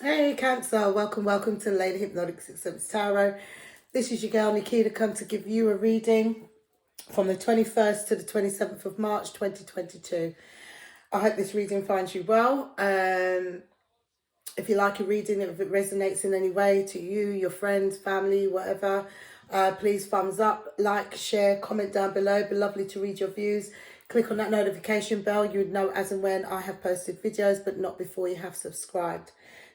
Hey Cancer, welcome to Lady Hypnotic Systems Tarot. This is your girl Nikita come to give you a reading from the 21st to the 27th of March 2022. I hope this reading finds you well. If you like a reading, if it resonates in any way to you, your friends, family, whatever, please thumbs up, like, share, comment down below. It'd be lovely to read your views. Click on that notification bell. You would know as and when I have posted videos, but not before you have subscribed.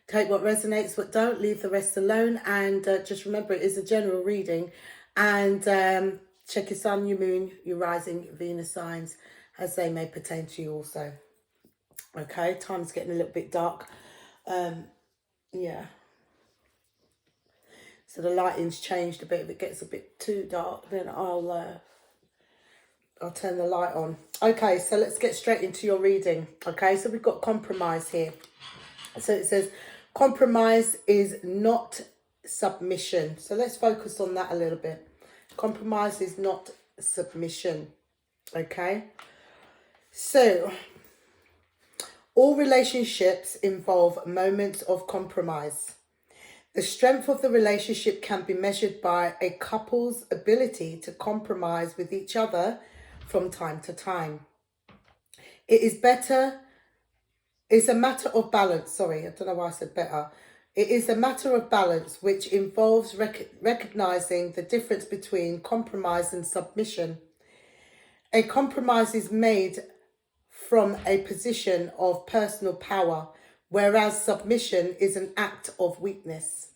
Take what resonates, what don't. Leave the rest alone. And just remember, it is a general reading. And check your sun, your moon, your rising Venus signs, as they may pertain to you also. Okay, time's getting a little bit dark. Yeah. So the lighting's changed a bit. If it gets a bit too dark, then I'll turn the light on. Okay, so let's get straight into your reading. Okay, so we've got compromise here. So it says, compromise is not submission. So let's focus on that a little bit. Compromise is not submission. Okay. So all relationships involve moments of compromise. The strength of the relationship can be measured by a couple's ability to compromise with each other from time to time. It's a matter of balance. Sorry, I don't know why I said better. It is a matter of balance which involves recognizing the difference between compromise and submission. A compromise is made from a position of personal power, whereas submission is an act of weakness.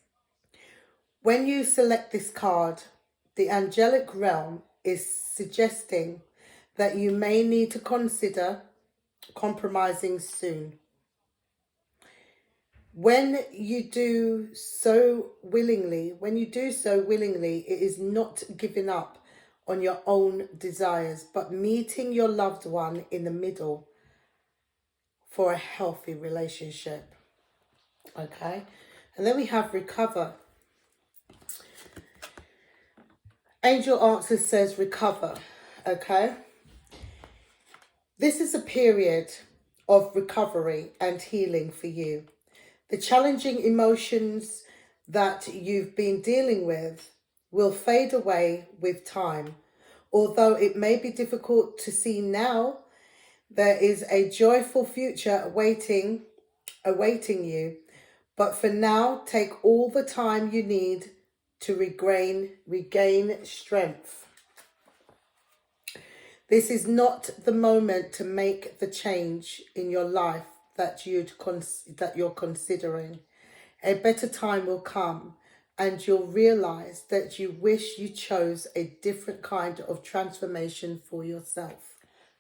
When you select this card, the angelic realm is suggesting that you may need to consider compromising soon. When you do so willingly, it is not giving up on your own desires, but meeting your loved one in the middle for a healthy relationship. Okay, and then we have recover. Angel Answer says recover. Okay, this is a period of recovery and healing for you. The challenging emotions that you've been dealing with will fade away with time. Although it may be difficult to see now, there is a joyful future awaiting you. But for now, take all the time you need to regain strength. This is not the moment to make the change in your life that you're considering. A better time will come and you'll realize that you wish you chose a different kind of transformation for yourself.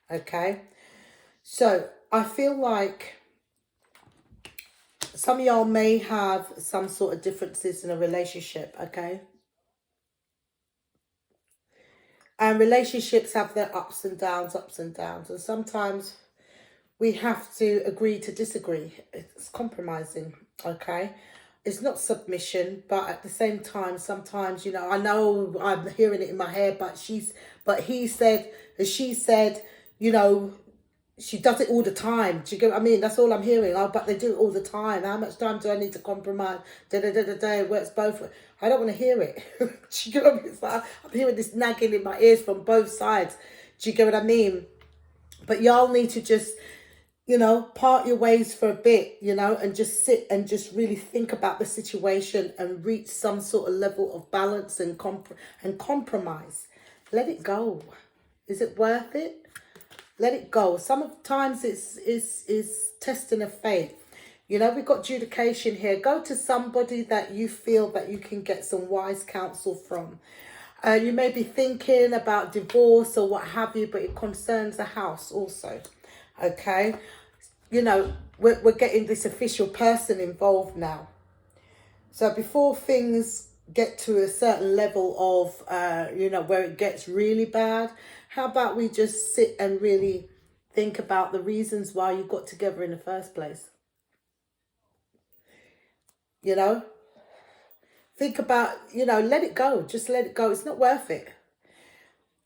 Okay? So I feel like some of y'all may have some sort of differences in a relationship, okay? And relationships have their ups and downs. And sometimes we have to agree to disagree. It's compromising, okay? It's not submission, but at the same time, sometimes, I know I'm hearing it in my head, but he said, and she said, she does it all the time. Do you get what I mean? That's all I'm hearing. Oh, but they do it all the time. How much time do I need to compromise? It works both ways. I don't want to hear it. Do you get what I mean? It's like I'm hearing this nagging in my ears from both sides. Do you get what I mean? But y'all need to just, part your ways for a bit, and just sit and just really think about the situation and reach some sort of level of balance and compromise. Let it go. Is it worth it? Let it go. Sometimes it's testing of faith. We've got adjudication here. Go to somebody that you feel that you can get some wise counsel from. You may be thinking about divorce or what have you, but it concerns the house also. Okay? We're getting this official person involved now. So before things get to a certain level of, where it gets really bad, how about we just sit and really think about the reasons why you got together in the first place? Think about, let it go. Just let it go. It's not worth it.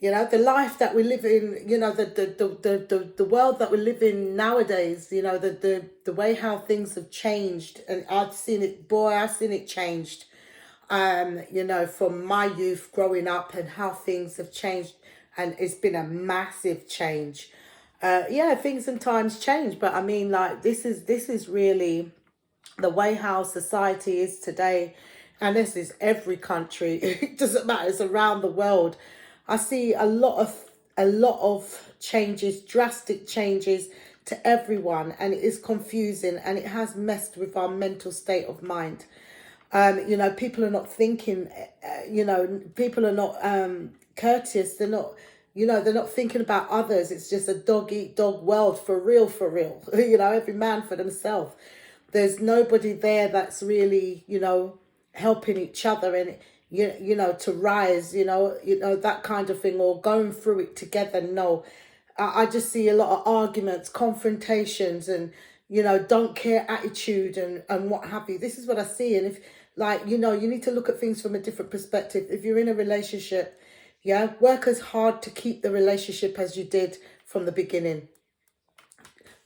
You know, the life that we live in, you know, the world that we live in nowadays, you know, the way how things have changed. And I've seen it, boy, I've seen it changed, you know, from my youth growing up and how things have changed. And it's been a massive change. Yeah, things and times change. But I mean, like, this is really the way how society is today, and this is every country. It doesn't matter. It's around the world. I see a lot of changes, drastic changes to everyone, and it is confusing, and it has messed with our mental state of mind. You know, people are not thinking. You know, people are not courteous. They're not. You know, they're not thinking about others. It's just a dog eat dog world, for real, for real. You know, every man for themselves. There's nobody there that's really, you know, helping each other and you know to rise, you know that kind of thing, or going through it together. No, I just see a lot of arguments, confrontations, and you know don't care attitude and what have you. This is what I see. And if, like, you know, you need to look at things from a different perspective. If you're in a relationship, yeah, work as hard to keep the relationship as you did from the beginning.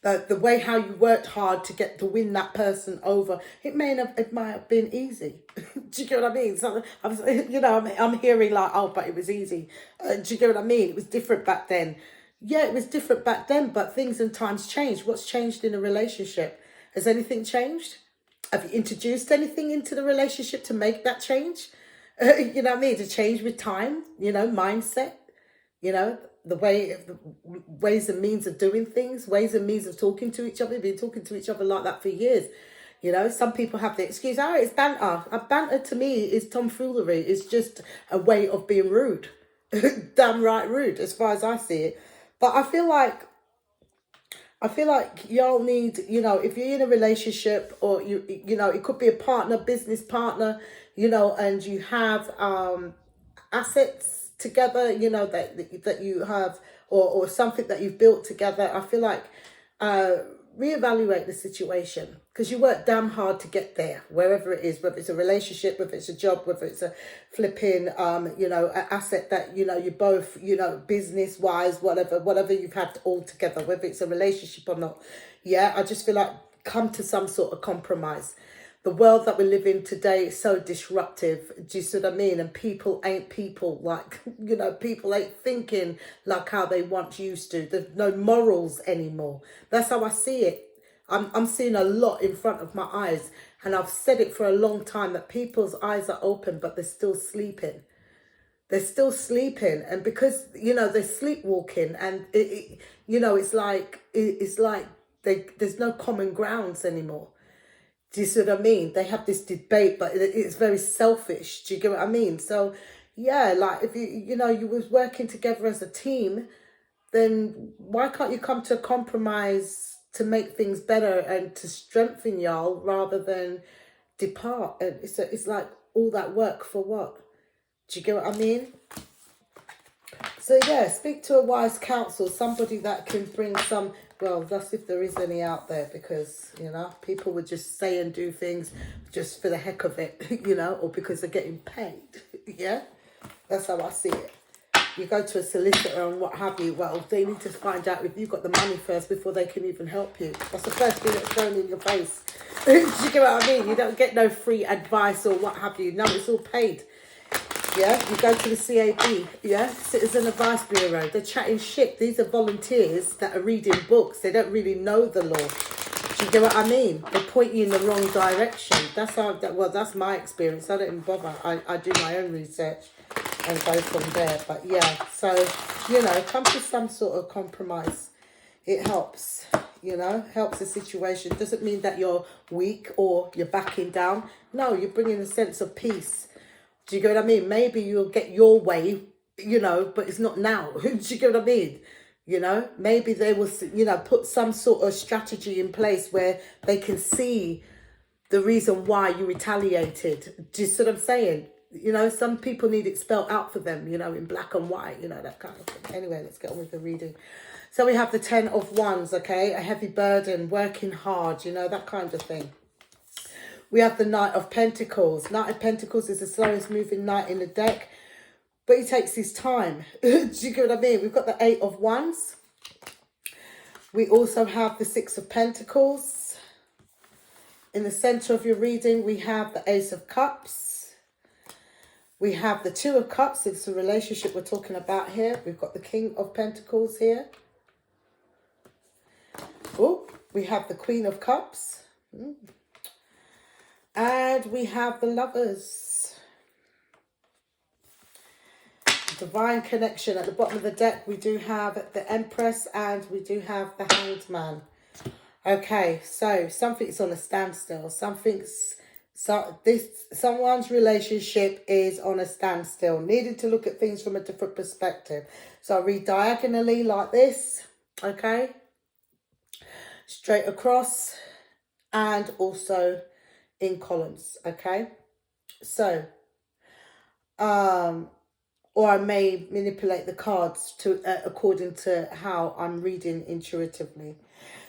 The way how you worked hard to get to win that person over, it might have been easy. Do you get what I mean? So I'm hearing like, oh, but it was easy. Do you get what I mean? It was different back then. Yeah, it was different back then, but things and times changed. What's changed in a relationship? Has anything changed? Have you introduced anything into the relationship to make that change? You know what I mean? To change with time, you know, mindset, you know, the ways and means of doing things, ways and means of talking to each other. We've been talking to each other like that for years. You know, some people have the excuse, oh, it's banter. A banter to me is tomfoolery. It's just a way of being rude. Damn right rude, as far as I see it. But I feel like y'all need, you know, if you're in a relationship, or you know, it could be a partner, business partner, you know, and you have assets together, you know, that you have, or something that you've built together. I feel like uh reevaluate the situation, because you work damn hard to get there, wherever it is, whether it's a relationship, whether it's a job, whether it's a flipping you know, asset that, you know, you both, you know, business wise, whatever you've had all together, whether it's a relationship or not. Yeah, I just feel like come to some sort of compromise. The world that we live in today is so disruptive. Do you see what I mean? And people ain't people, like, you know, people ain't thinking like how they once used to. There's no morals anymore. That's how I see it. I'm seeing a lot in front of my eyes. And I've said it for a long time, that people's eyes are open, but they're still sleeping. They're still sleeping. And because, you know, they're sleepwalking, and you know, it's like there's no common grounds anymore. Do you see what I mean? They have this debate, but it's very selfish. Do you get what I mean? So, yeah, like, if you know, you was working together as a team, then why can't you come to a compromise to make things better and to strengthen y'all, rather than depart? And it's like, all that work for what? Do you get what I mean? So yeah, speak to a wise counsel, somebody that can bring some, well, that's if there is any out there, because, you know, people would just say and do things just for the heck of it, you know, or because they're getting paid. Yeah, that's how I see it. You go to a solicitor and what have you, well, they need to find out if you've got the money first before they can even help you. That's the first thing that's thrown in your face. Do you get what I mean? You don't get no free advice or what have you. No, it's all paid. Yeah, you go to the CAB, yeah, Citizen Advice Bureau. They're chatting shit. These are volunteers that are reading books. They don't really know the law. Do you get what I mean? They point you in the wrong direction. That's my experience. I don't even bother. I do my own research and go from there. But yeah, so, you know, come to some sort of compromise. It helps, you know, helps the situation. Doesn't mean that you're weak or you're backing down. No, you're bringing a sense of peace. Do you get what I mean? Maybe you'll get your way, you know, but it's not now. Do you get what I mean? You know, maybe they will, you know, put some sort of strategy in place where they can see the reason why you retaliated. Do you see what I'm saying? You know, some people need it spelled out for them, you know, in black and white, you know, that kind of thing. Anyway, let's get on with the reading. So we have the 10 of Wands, okay? A heavy burden, working hard, you know, that kind of thing. We have the Knight of Pentacles. Knight of Pentacles is the slowest moving knight in the deck. but he takes his time. Do you get what I mean? We've got the 8 of Wands. We also have the 6 of Pentacles. In the center of your reading, we have the Ace of Cups. We have the 2 of Cups. It's the relationship we're talking about here. We've got the King of Pentacles here. Oh, we have the Queen of Cups. And we have the Lovers. Divine connection. At the bottom of the deck, we do have the Empress and we do have the Hanged Man. Okay, so something's on a standstill. Someone's relationship is on a standstill. Needing to look at things from a different perspective. So I read diagonally like this. Okay. Straight across and also in columns. Okay. So, or I may manipulate the cards to according to how I'm reading intuitively.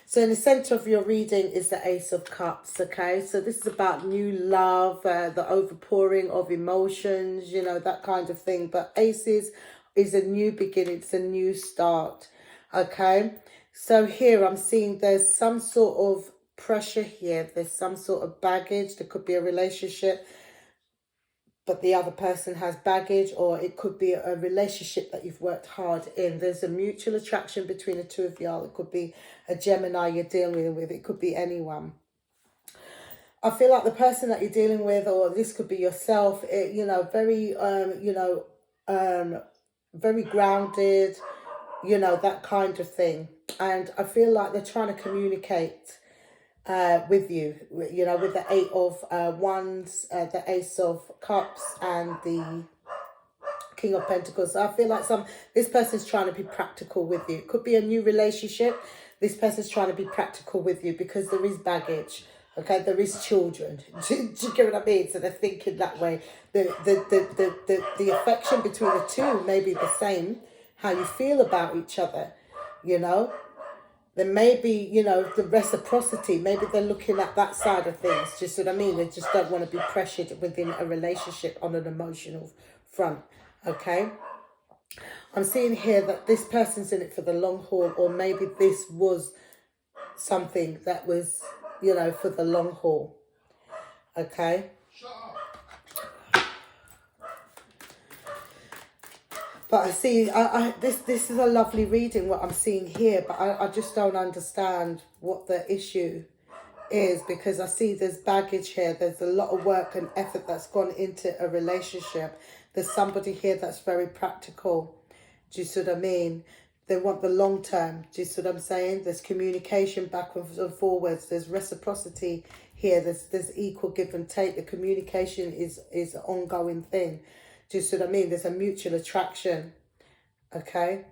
So in the center of your reading is the Ace of Cups, okay? So this is about new love, the overpouring of emotions, you know, that kind of thing. But Aces is a new beginning, it's a new start, okay? So here I'm seeing there's some sort of pressure here. There's some sort of baggage. There could be a relationship, but the other person has baggage, or it could be a relationship that you've worked hard in. There's a mutual attraction between the two of y'all. It could be a Gemini you're dealing with. It could be anyone. I feel like the person that you're dealing with, or this could be yourself, you know, very, very grounded, you know, that kind of thing. And I feel like they're trying to communicate with you, you know, with the 8 of Wands, the Ace of Cups and the King of Pentacles. So I feel like this person's trying to be practical with you. It could be a new relationship. This person's trying to be practical with you because there is baggage. Okay, there is children. Do you get what I mean? So they're thinking that way. The affection between the two may be the same. How you feel about each other, you know. There may be, you know, the reciprocity. Maybe they're looking at that side of things. Just what I mean? They just don't want to be pressured within a relationship on an emotional front. Okay? I'm seeing here that this person's in it for the long haul, or maybe this was something that was, you know, for the long haul. Okay? But I see, this is a lovely reading, what I'm seeing here, but I just don't understand what the issue is, because I see there's baggage here. There's a lot of work and effort that's gone into a relationship. There's somebody here that's very practical. Do you see what I mean? They want the long term. Do you see what I'm saying? There's communication backwards and forwards. There's reciprocity here. There's equal give and take. The communication is an ongoing thing. Do you see what I mean? There's a mutual attraction. Okay?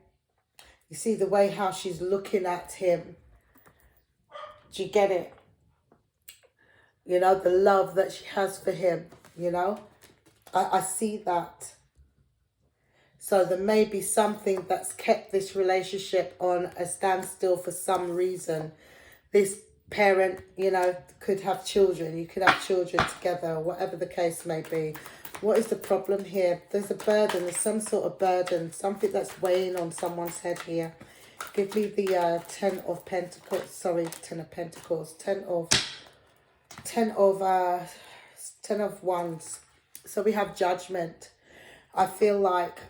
You see the way how she's looking at him. Do you get it? You know, the love that she has for him, you know? I see that. So there may be something that's kept this relationship on a standstill for some reason. This parent, you know, could have children. You could have children together, or whatever the case may be. What is the problem here? There's a burden. There's some sort of burden. Something that's weighing on someone's head here. Give me the 10 of Pentacles. Sorry, 10 of Pentacles. 10 of Wands. So we have Judgment. I feel like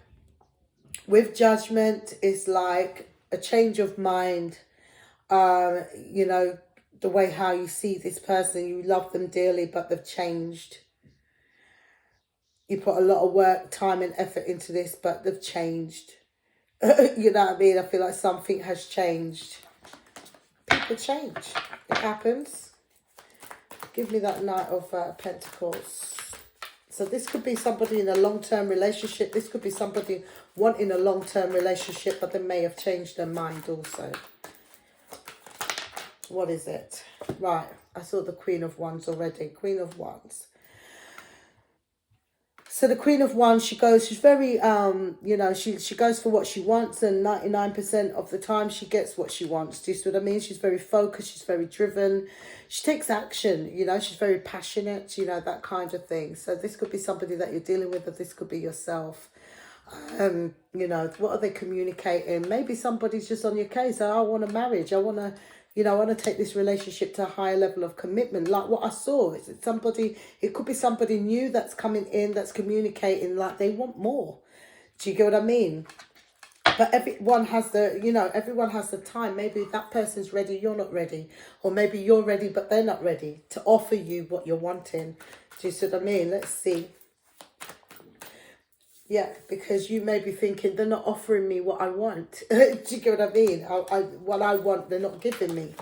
with Judgment, it's like a change of mind. You know, the way how you see this person. You love them dearly, but they've changed. You put a lot of work, time and effort into this, but they've changed. You know what I mean? I feel like something has changed. People change. It happens. Give me that Knight of Pentacles. So this could be somebody in a long-term relationship. This could be somebody wanting a long-term relationship, but they may have changed their mind also. What is it? Right. I saw the Queen of Wands already. Queen of Wands. So the Queen of Wands, she's very, you know, she goes for what she wants, and 99% of the time she gets what she wants. Do you see what I mean? She's very focused, she's very driven. She takes action, you know, she's very passionate, you know, that kind of thing. So this could be somebody that you're dealing with, or this could be yourself. You know, what are they communicating? Maybe somebody's just on your case. I want a marriage. I want to, you know, I want to take this relationship to a higher level of commitment. Like what I saw, is it somebody, it could be somebody new that's coming in, that's communicating like they want more. Do you get what I mean? But everyone has the, you know, everyone has the time. Maybe that person's ready, you're not ready. Or maybe you're ready, but they're not ready to offer you what you're wanting. Do you see what I mean? Let's see. Yeah, because you may be thinking, they're not offering me what I want. Do you get what I mean? What I want, they're not giving me.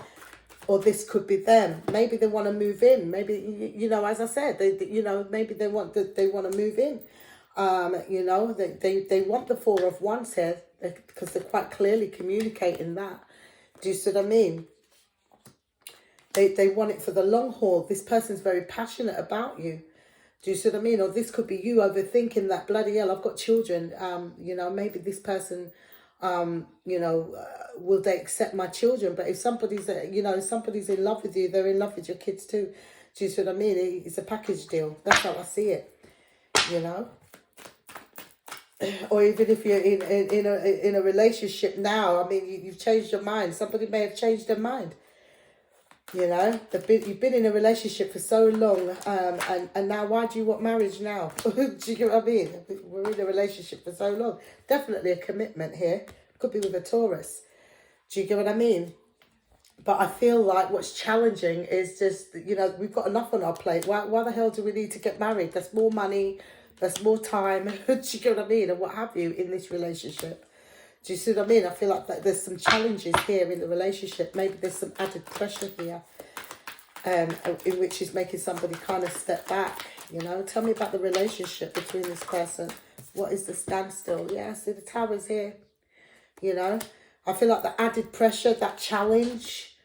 Or this could be them. Maybe they want to move in. Maybe, you know, as I said, you know, maybe they want to move in. You know, they want the Four of Wands here because they're quite clearly communicating that. Do you see what I mean? They want it for the long haul. This person's very passionate about you. Do you see what I mean? Or this could be you overthinking that, bloody hell, I've got children. You know, maybe this person, you know, will they accept my children? But if somebody's, you know, if somebody's in love with you, they're in love with your kids too. Do you see what I mean? It's a package deal. That's how I see it, you know. Or even if you're in a relationship now, I mean, you've changed your mind. Somebody may have changed their mind. You know, you've been in a relationship for so long, and now why do you want marriage now? Do you get what I mean? We're in a relationship for so long. Definitely a commitment here. Could be with a Taurus. Do you get what I mean? But I feel like what's challenging is just, you know, we've got enough on our plate. Why the hell do we need to get married? There's more money, there's more time, do you get what I mean? And what have you in this relationship. Do you see what I mean? I feel like that there's some challenges here in the relationship. Maybe there's some added pressure here, in which is making somebody kind of step back, you know. Tell me about the relationship between this person. What is the standstill? Yeah, see the Tower's here, you know. I feel like the added pressure, that challenge.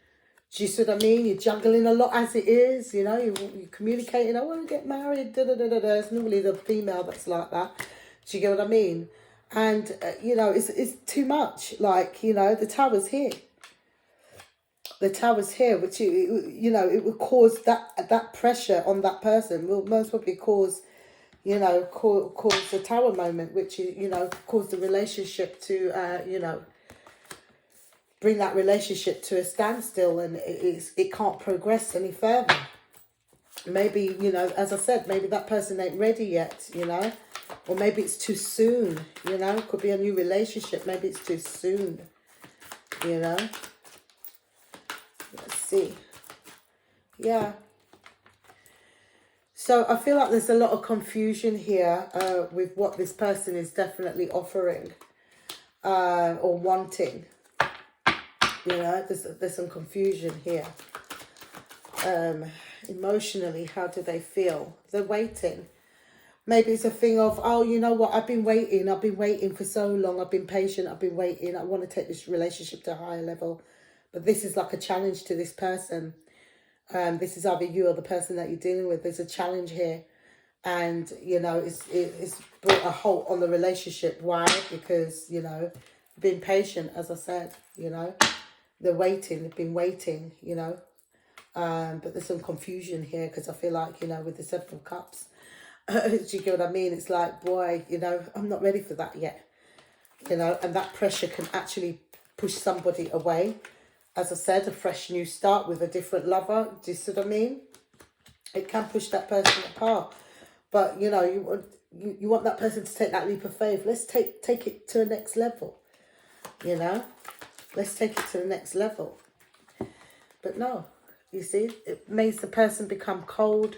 Do you see what I mean? You're juggling a lot as it is, you know. You're communicating, I want to get married, da-da-da-da-da. It's normally the female that's like that. Do you get what I mean? And, you know, it's too much. Like, you know, the Tower's here. The Tower's here, which, you know, it will cause that pressure on that person. Will most probably cause, you know, cause the Tower moment, which, you know, cause the relationship to, you know, bring that relationship to a standstill, and it can't progress any further. Maybe, you know, as I said, maybe that person ain't ready yet, you know. Or maybe it's too soon, you know. It could be a new relationship. Maybe it's too soon, you know. Let's see. Yeah. So I feel like there's a lot of confusion here with what this person is definitely offering or wanting. You know, there's some confusion here. Emotionally, how do they feel? They're waiting. Maybe it's a thing of, oh, you know what, I've been waiting for so long, I've been patient, I've been waiting, I want to take this relationship to a higher level. But this is like a challenge to this person. This is either you or the person that you're dealing with. There's a challenge here. And, you know, it's brought a halt on the relationship. Why? Because, you know, being patient, as I said, you know. They're waiting, they've been waiting, you know. But there's some confusion here because I feel like, you know, with the Seven of Cups, do you get what I mean? It's like, boy, you know, I'm not ready for that yet. You know, and that pressure can actually push somebody away. As I said, a fresh new start with a different lover. Do you see what I mean? It can push that person apart. But, you know, you want that person to take that leap of faith. Let's take it to the next level, you know. Let's take it to the next level. But no, you see, it makes the person become cold.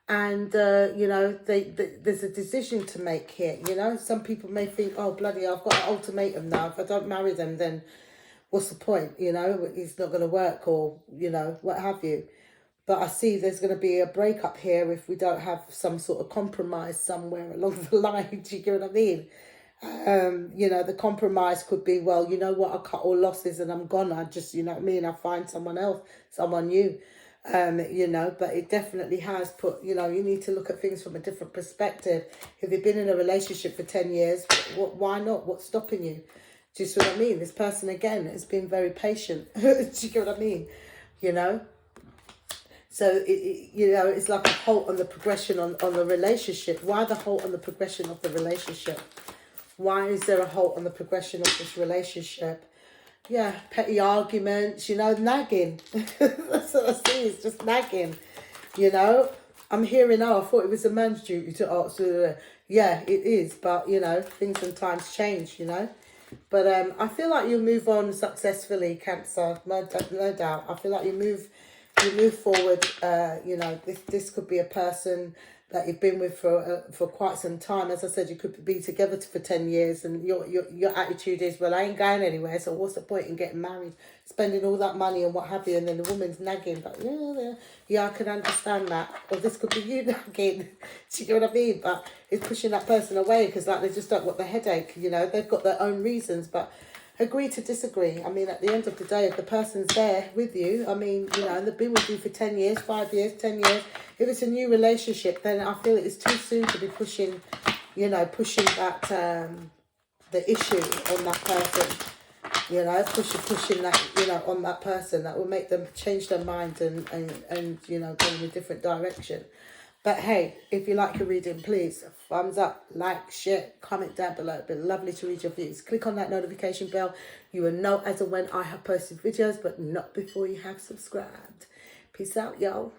And, you know, there's a decision to make here, you know. Some people may think, oh, bloody hell, I've got an ultimatum now. If I don't marry them, then what's the point, you know? It's not going to work, or, you know, what have you. But I see there's going to be a breakup here if we don't have some sort of compromise somewhere along the line. Do you get what I mean? You know, the compromise could be, well, you know what, I cut all losses and I'm gone. I just, you know what I mean, I find someone else, someone new. You know, but it definitely has put, you know, you need to look at things from a different perspective. If you've been in a relationship for 10 years, why not? What's stopping you? Do you see what I mean? This person, again, has been very patient. Do you get what I mean? You know? So, you know, it's like a halt on the progression on the relationship. Why the halt on the progression of the relationship? Why is there a halt on the progression of this relationship? Yeah, petty arguments, you know, nagging. That's what I see, it's just nagging, you know. I'm hearing, oh, I thought it was a man's duty to ask. Yeah, it is, but, you know, things and times change, you know. But I feel like you'll move on successfully, Cancer, no doubt. I feel like you move forward. You know, this could be a person that you've been with for quite some time. As I said, you could be together for 10 years, and your attitude is, well, I ain't going anywhere, so what's the point in getting married, spending all that money and what have you, and then the woman's nagging, but yeah, I can understand that. Or this could be you nagging, do you know what I mean? But it's pushing that person away because, like, they just don't want the headache, you know, they've got their own reasons, but agree to disagree. I mean, at the end of the day, if the person's there with you, I mean, you know, and they've been with you for 10 years, 5 years, 10 years, if it's a new relationship, then I feel it's too soon to be pushing, you know, pushing that, the issue on that person, you know, pushing that, you know, on that person. That will make them change their mind and you know, go in a different direction. But hey, if you like your reading, please thumbs up, like, share, comment down below. It'd be lovely to read your views. Click on that notification bell. You will know as and when I have posted videos, but not before you have subscribed. Peace out, y'all.